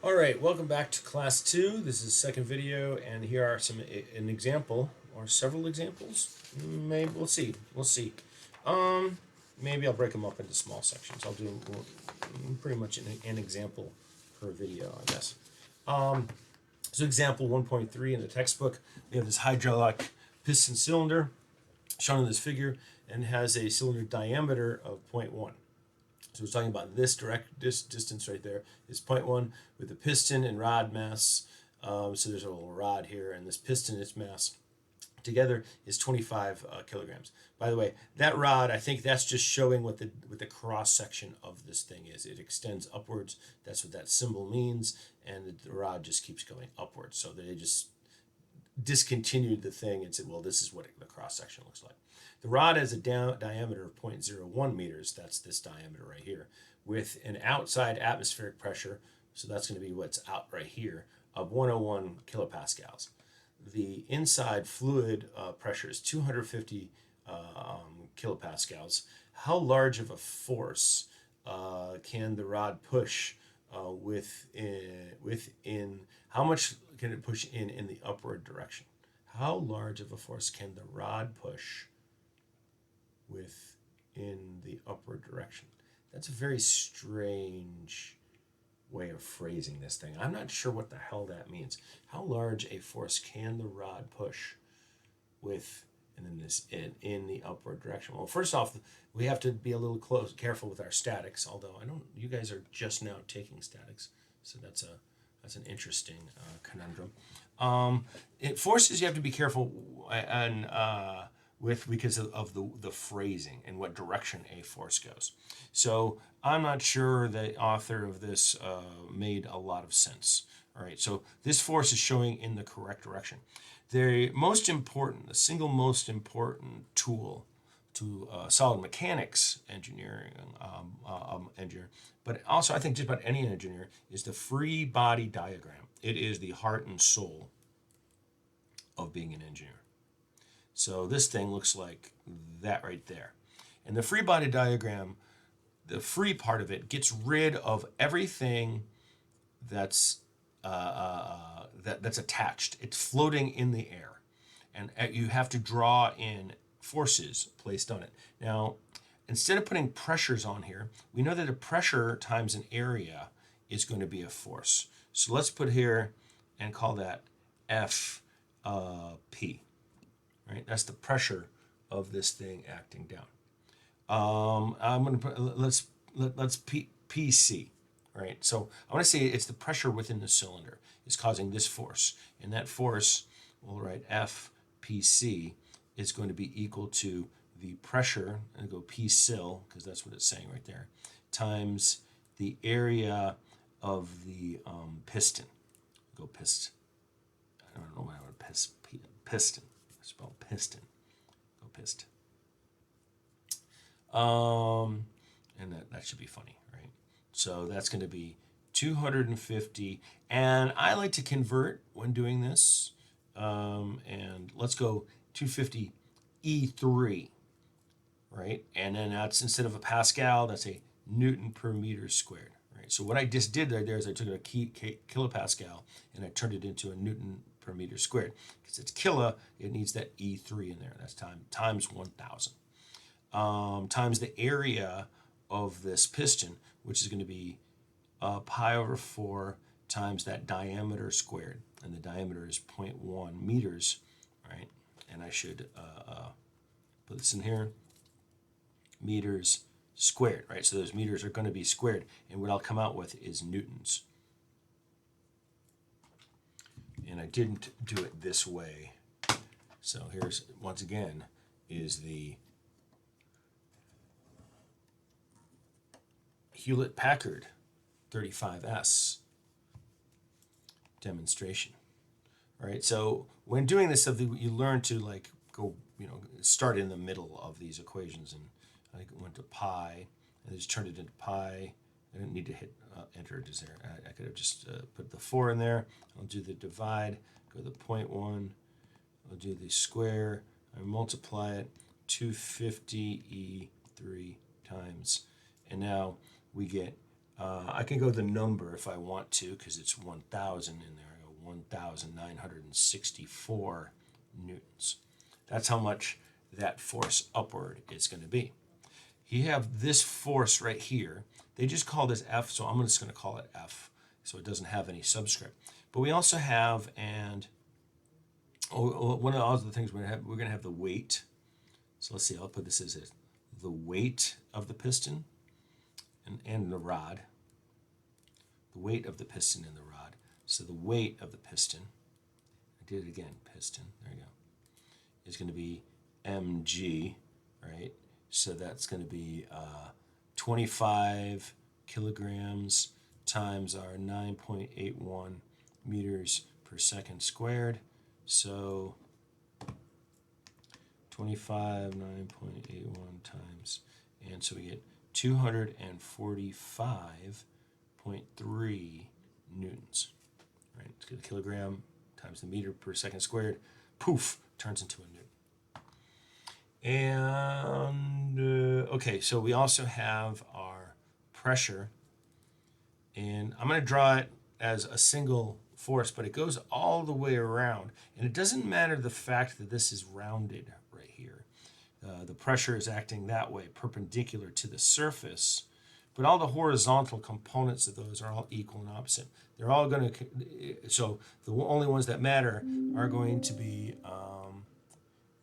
All right, welcome back to class 2. This is second video, and here are an example or several examples. Maybe we'll see. We'll see. Um, Maybe I'll break them up into small sections. I'll do pretty much an example per video, I guess. So example 1.3 in the textbook, we have this hydraulic piston cylinder shown in this figure and has a cylinder diameter of zero point 0.1. So we're talking about this distance right there is 0.1 with the piston and rod mass. So there's a little rod here, and this piston, its mass together is 25 kilograms. By the way, that rod, I think that's just showing what the cross section of this thing is. It extends upwards. That's what that symbol means, and the rod just keeps going upwards. So they just discontinued the thing and said, well, this is what the cross section looks like. The rod has a diameter of 0.01 meters. That's this diameter right here, with an outside atmospheric pressure. So that's going to be what's out right here of 101 kilopascals. The inside fluid pressure is 250 kilopascals. How large of a force can the rod push within? How much can it push in the upward direction? How large of a force can the rod push within the upward direction? That's a very strange way of phrasing this thing. I'm not sure what the hell that means. How large a force can the rod push with and then this in the upward direction? Well, first off, we have to be a little careful with our statics. Although I don't, you guys are just now taking statics, so that's an interesting conundrum. Forces you have to be careful and with because of the phrasing and what direction a force goes. So I'm not sure the author of this made a lot of sense. All right, so this force is showing in the correct direction. The single most important tool to solid mechanics engineer, but also I think just about any engineer, is the free body diagram. It is the heart and soul of being an engineer. So this thing looks like that right there. And the free body diagram, the free part of it gets rid of everything that's that's attached. It's floating in the air, and you have to draw in forces placed on it. Now, instead of putting pressures on here, we know that a pressure times an area is going to be a force. So let's put here and call that F P. Right, that's the pressure of this thing acting down. I'm going to put let's PC. Right, so I want to say it's the pressure within the cylinder is causing this force, and that force, we'll write FPC, is going to be equal to the pressure, and go P sil because that's what it's saying right there, times the area of the piston. Go piston. I don't know why I would piston. Spell piston. Go piston. And that should be funny, right? So that's going to be 250. And I like to convert when doing this. And let's go 250 E3, right? And then that's, instead of a Pascal, that's a Newton per meter squared, right? So what I just did right there is I took a kilopascal and I turned it into a Newton per meter squared. Because it's kilo, it needs that E3 in there. That's times 1,000. Times the area of this piston, which is going to be pi over 4 times that diameter squared. And the diameter is 0.1 meters, right? And I should put this in here, meters squared, right? So those meters are going to be squared. And what I'll come out with is newtons. And I didn't do it this way. So here's, once again, is the Hewlett-Packard 35S demonstration. All right, so when doing this stuff, you learn to like go, start in the middle of these equations. And I went to pi, and just turned it into pi. I didn't need to hit enter just there. I could have just put the 4 in there. I'll do the divide, go to the 0.1. I'll do the square. I multiply it, 250 E3 times. And now we get I can go the number if I want to, because it's 1,000 in there. I go 1,964 newtons. That's how much that force upward is going to be. You have this force right here. They just call this F, so I'm just going to call it F, so it doesn't have any subscript. But we also have, and one of the other things we're going to have the weight. So let's see, I'll put this as the weight of the piston and the rod. The weight of the piston and the rod. So the weight of the piston, I did it again, piston, there you go, is going to be mg, right? So that's going to be 25 kilograms times our 9.81 meters per second squared. So 25, 9.81 times, and so we get 245.3 newtons. Right? Let's get a kilogram times the meter per second squared. Poof, turns into a newton. And okay, so we also have our pressure, and I'm going to draw it as a single force, but it goes all the way around, and it doesn't matter the fact that this is rounded right here. The pressure is acting that way, perpendicular to the surface, but all the horizontal components of those are all equal and opposite. They're all going to, so the only ones that matter are going to be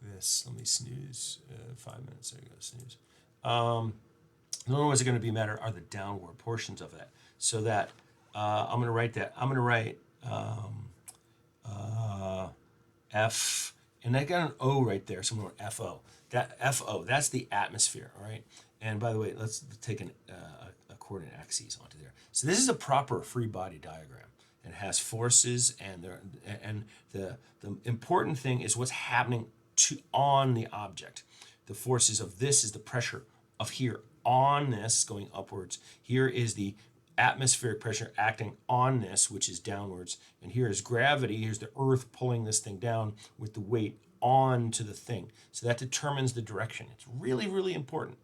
this. Let me snooze. 5 minutes. There you go. Snooze. The only ones that are going to be matter are the downward portions of that. So that I'm going to write that. I'm going to write F, and I got an O right there. So I'm going to write FO. That FO. That's the atmosphere. All right. And by the way, let's take a coordinate axes onto there. So this is a proper free body diagram. It has forces, and the important thing is what's happening on the object. The forces of this is the pressure of here on this going upwards. Here is the atmospheric pressure acting on this, which is downwards. And here is gravity. Here's the earth pulling this thing down with the weight onto the thing. So that determines the direction. It's really, really important.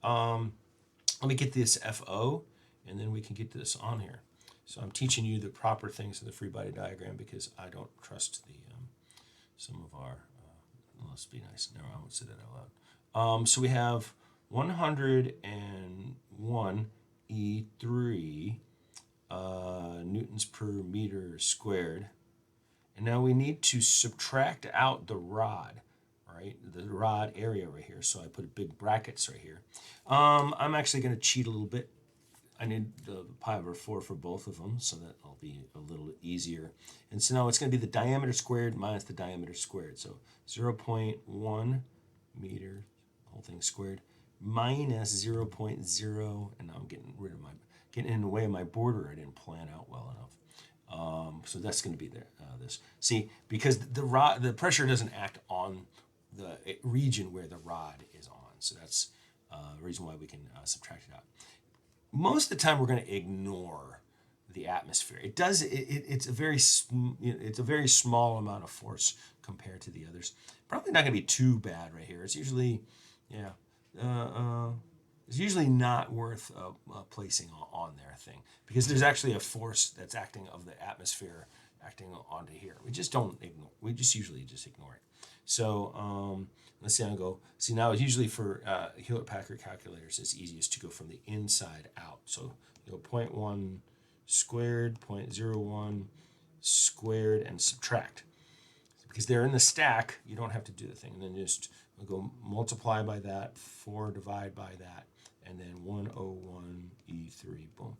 Let me get this FO, and then we can get this on here. So I'm teaching you the proper things in the free body diagram because I don't trust the some of our, let's be nice, no, I won't say that out loud. So we have 101 E3 newtons per meter squared. And now we need to subtract out the rod, right? The rod area right here. So I put big brackets right here. I'm actually going to cheat a little bit. I need the pi over 4 for both of them, so that will be a little easier. And so now it's going to be the diameter squared minus the diameter squared. So 0.1 meter, whole thing squared, minus 0.0, and now I'm getting in the way of my border. I didn't plan out well enough. So that's going to be this. See, because the pressure doesn't act on the region where the rod is on. So that's the reason why we can subtract it out. Most of the time, we're going to ignore the atmosphere. It does. It's a very small amount of force compared to the others. Probably not going to be too bad right here. It's usually, it's usually not worth placing on their thing because there's actually a force that's acting of the atmosphere acting onto here. We just don't ignore. We just usually just ignore it. So let's see. I'll go. See now. Usually for Hewlett-Packard calculators, it's easiest to go from the inside out. So you go 0.1 squared, 0.01 squared, and subtract. Because they're in the stack, you don't have to do the thing. And then just we'll go multiply by that, 4 divide by that, and then 101 E3. Boom.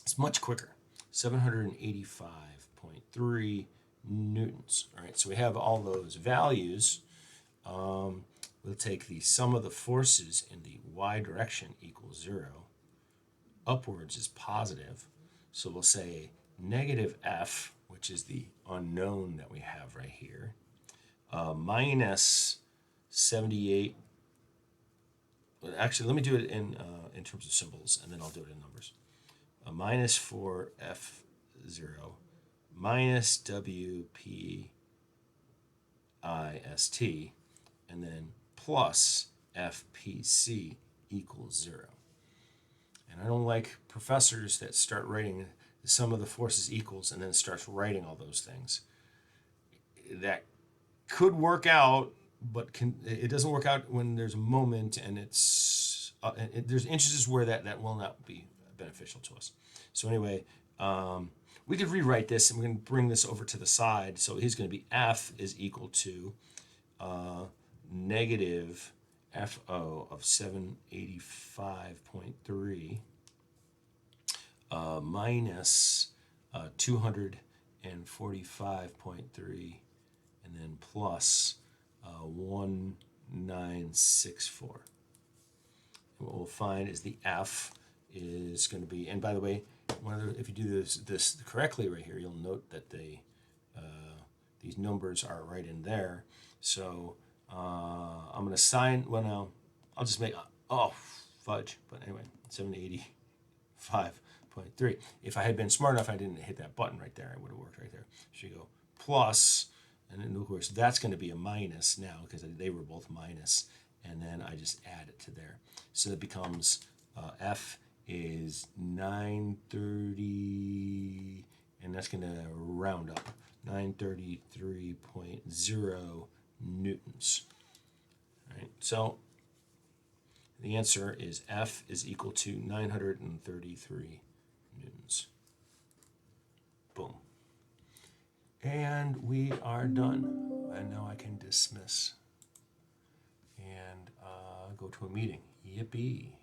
It's much quicker. 785.3 newtons. All right, so we have all those values. We'll take the sum of the forces in the y direction equals 0. Upwards is positive. So we'll say negative F, which is the unknown that we have right here, minus 78. Actually, let me do it in terms of symbols, and then I'll do it in numbers. Minus 4F0 minus WPIST, and then plus FPC equals 0. And And I don't like professors that start writing the sum of the forces equals and then starts writing all those things. That could work out, but it doesn't work out when there's a moment and there's instances where that will not be beneficial to us. So anyway, we could rewrite this, and we're going to bring this over to the side. So he's going to be F is equal to negative FO of 785.3 minus 245.3, and then plus 1964. And what we'll find is the F is going to be, and by the way, if you do this correctly right here, you'll note that these numbers are right in there. So I'm going to sign, well, now I'll just make, oh, fudge, but anyway, 785.3. If I had been smart enough, I didn't hit that button right there, it would have worked right there. So you go plus, and then of course that's going to be a minus now because they were both minus, and then I just add it to there. So it becomes F is 930, and that's going to round up, 933.0 newtons. All right, so the answer is F is equal to 933 newtons. Boom. And we are done. And now I can dismiss and go to a meeting. Yippee.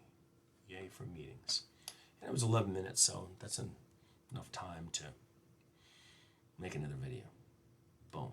Yay for meetings. And it was 11 minutes, so that's enough time to make another video. Boom.